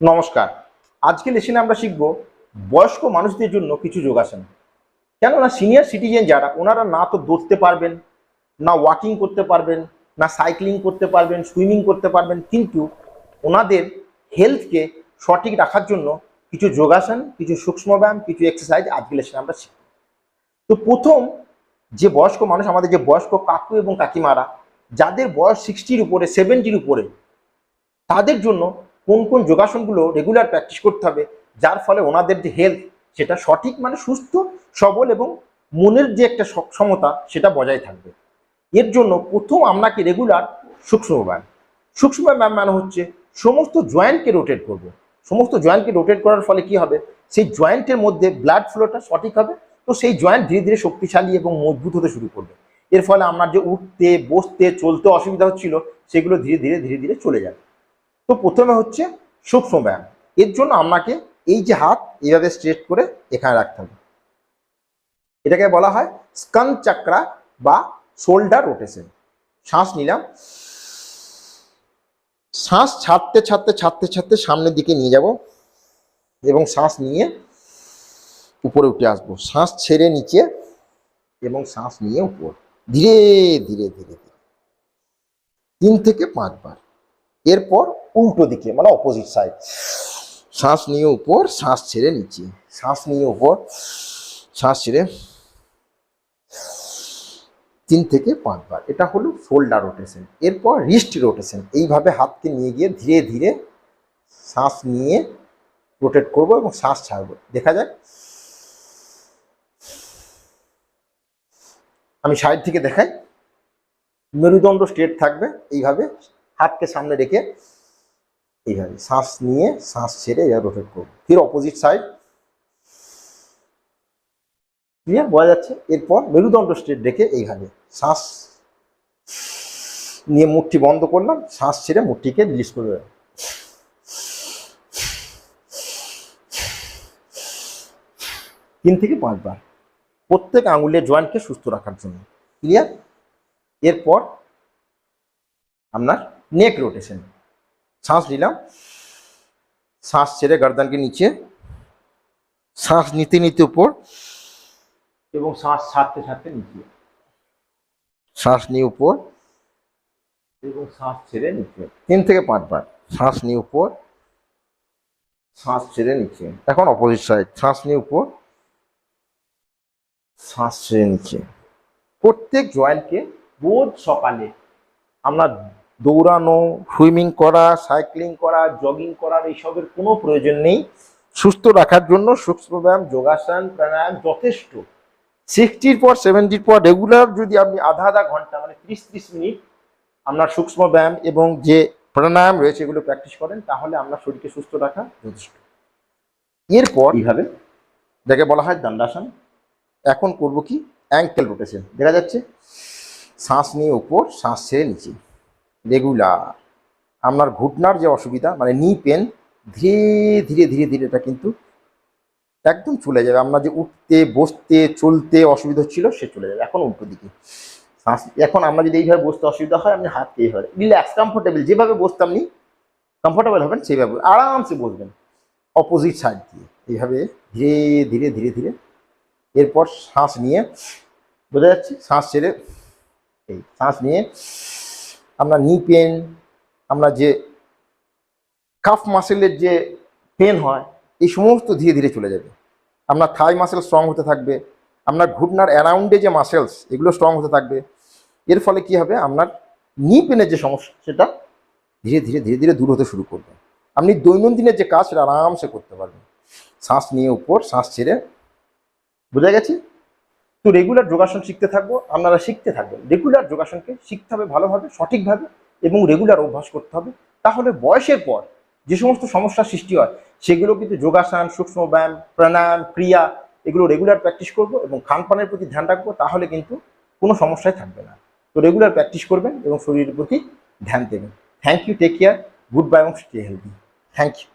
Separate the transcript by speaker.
Speaker 1: নমস্কার। আজকে লেসনে আমরা শিখব বয়স্ক মানুষদের জন্য কিছু যোগাসন। কেননা সিনিয়র সিটিজেন যারা ওনারা না তো দৌড়তে পারবেন, না ওয়াকিং করতে পারবেন, না সাইক্লিং করতে পারবেন, সুইমিং করতে পারবেন, কিন্তু ওনাদের হেলথকে সঠিক রাখার জন্য কিছু যোগাসন, কিছু সূক্ষ্ম ব্যায়াম, কিছু এক্সারসাইজ আজকে লেসনে আমরা শিখব। তো প্রথম যে বয়স্ক মানুষ, আমাদের যে বয়স্ক কাকু এবং কাকিমারা যাদের বয়স 60-র উপরে, 70-র উপরে, তাদের জন্য কোন কোন যোগাসনগুলো রেগুলার প্র্যাকটিস করতে হবে, যার ফলে ওনাদের যে হেলথ সেটা সঠিক মানে সুস্থ সবল এবং মনের যে একটা সক্ষমতা সেটা বজায় থাকবে। এর জন্য প্রথম আপনাকে রেগুলার সূক্ষ্ম ব্যায়াম। সূক্ষ্ম ব্যায়াম মানে হচ্ছে সমস্ত জয়েন্টকে রোটেট করব। সমস্ত জয়েন্টকে রোটেট করার ফলে কি হবে, সেই জয়েন্টের মধ্যে ব্লাড ফ্লোটা সঠিক হবে। তো সেই জয়েন্ট ধীরে ধীরে শক্তিশালী এবং মজবুত হতে শুরু করবে। এর ফলে আপনার যে উঠতে বসতে চলতে অসুবিধা হচ্ছিল সেগুলো ধীরে ধীরে ধীরে ধীরে চলে যাবে। তো প্রথমে হচ্ছে সূক্ষ্ম ব্যায়াম। এর জন্য আপনাকে এই যে হাত এইভাবে স্ট্রেট করে এখানে রাখতে হবে। এটাকে বলা হয় স্কন চক্রা বা শোল্ডার রোটেশন। শ্বাস নিলাম, শ্বাস ছাড়তে ছাড়তে ছাড়তে ছাড়তে সামনের দিকে নিয়ে যাব এবং শ্বাস নিয়ে উপরে উঠে আসবো। শ্বাস ছেড়ে নিচে এবং শ্বাস নিয়ে উপর, ধীরে ধীরে ধীরে ধীরে 3 থেকে 5 বার। এরপর উল্টো দিকে মানে অপোজিট সাইড, শ্বাস নিয়ে উপর, শ্বাস ছেড়ে নিচে, শ্বাস নিয়ে উপর, শ্বাস ছেড়ে 3 থেকে 5 বার। এটা হলো শোল্ডার রোটেশন। এরপর রিস্ট রোটেশন। এইভাবে হাতকে নিয়ে গিয়ে ধীরে ধীরে শ্বাস নিয়ে রোটেট করব এবং শ্বাস ছাড়বো। দেখা যাক, আমি সাইড থেকে দেখাই। মেরুদণ্ড স্ট্রেট থাকবে, এইভাবে হাতকে সামনে রেখে এইভাবে শ্বাস নিয়ে শ্বাস ছেড়ে এইভাবে রোটেট করবো। ফির অপোজিট সাইড, ক্লিয়ার বোঝা যাচ্ছে? এরপর মেরুদণ্ড স্ট্রেট রেখে এইভাবে শ্বাস নিয়ে মুঠি বন্ধ করলাম, শ্বাস ছেড়ে মুঠিকে রিলিজ করে দেব। 3 থেকে 5 বার, প্রত্যেক আঙুলের জয়েন্টকে সুস্থ রাখার জন্য। ক্লিয়ার? এরপর আপনার নেক রোটেশন। শ্বাস নিলাম, শ্বাস ছেড়ে গর্দানকে নিচে, শ্বাস নিতে নিতে উপর এবং শ্বাস ছাড়তে ছাড়তে নিচে, শ্বাস নিয়ে উপর এবং শ্বাস ছেড়ে নিচে। 3 থেকে 5 বার। শ্বাস নিয়ে উপর, শ্বাস ছেড়ে নিচে। এখন অপোজিট সাইড, শ্বাস নিয়ে উপর, শ্বাস ছেড়ে নিচে। প্রত্যেক জয়েন্টকে রোজ সকালে আমরা দৌড়ানো, সুইমিং করা, সাইক্লিং করা, জগিং করার এইসবের কোনো প্রয়োজন নেই। সুস্থ রাখার জন্য সূক্ষ্ম ব্যায়াম, যোগাসন, প্রাণায়াম যথেষ্ট। 60-র পর 70-র পর রেগুলার যদি আপনি আধা ঘন্টা মানে 30-30 মিনিট আপনার সূক্ষ্ম ব্যায়াম এবং যে প্রাণায়াম রয়েছে এগুলো প্র্যাকটিস করেন, তাহলে আপনার শরীরকে সুস্থ রাখা যথেষ্ট। এরপর এইভাবে যাকে বলা হয় দণ্ডাসন। এখন করব কি অ্যাঙ্কেল রোটেশন। দেখা যাচ্ছে, শ্বাস নিয়ে উপর, শ্বাস ছেড়ে নিচে। রেগুলার আপনার ঘুটনার যে অসুবিধা মানে নি পেন, ধীরে ধীরে ধীরে ধীরে এটা কিন্তু একদম চলে যাবে। আপনার যে উঠতে বসতে চলতে অসুবিধা হচ্ছিল সে চলে যাবে। এখন উল্টো দিকে শ্বাস। এখন আমরা যদি এইভাবে বসতে অসুবিধা হয়, আপনি হাতকে এইভাবে রিল্যাক্স কমফোর্টেবল যেভাবে বসতে আপনি কমফোর্টেবল হবেন সেইভাবে আরামসে বসবেন। অপোজিট সাইড দিয়ে এইভাবে ধীরে ধীরে ধীরে ধীরে। এরপর শ্বাস নিয়ে, বোঝা যাচ্ছে, শ্বাস ছেড়ে এই শ্বাস নিয়ে আপনার নি পেন, আপনার যে কাফ মাসেলের যে পেন হয় এই সমস্ত ধীরে ধীরে চলে যাবে। আপনার থাই মাসেল স্ট্রং হতে থাকবে, আপনার ঘুটনার অ্যারাউন্ডে যে মাসেলস এগুলো স্ট্রং হতে থাকবে। এর ফলে কি হবে, আপনার নি পেনের যে সমস্যা সেটা ধীরে ধীরে ধীরে ধীরে দূর হতে শুরু করবে। আপনি দৈনন্দিনের যে কাজ সেটা আরামসে করতে পারবেন। শ্বাস নিয়ে উপর, শ্বাস ছেড়ে। বোঝা গেছে? তো রেগুলার যোগাসন শিখতে থাকবো, আপনারা শিখতে থাকবেন। রেগুলার যোগাসনকে শিখতে হবে ভালোভাবে, সঠিকভাবে এবং রেগুলার অভ্যাস করতে হবে। তাহলে বয়সের পর যে সমস্ত সমস্যার সৃষ্টি হয় সেগুলো কিন্তু যোগাসন, সূক্ষ্ম ব্যায়াম, প্রাণায়াম, ক্রিয়া এগুলো রেগুলার প্র্যাকটিস করব এবং খানপানের প্রতি ধ্যান রাখবো, তাহলে কিন্তু কোনো সমস্যাই থাকবে না। তো রেগুলার প্র্যাকটিস করবেন এবং শরীরের প্রতি ধ্যান দেবেন। Thank you, take care, goodbye এবং স্টে হেলদি। Thank you.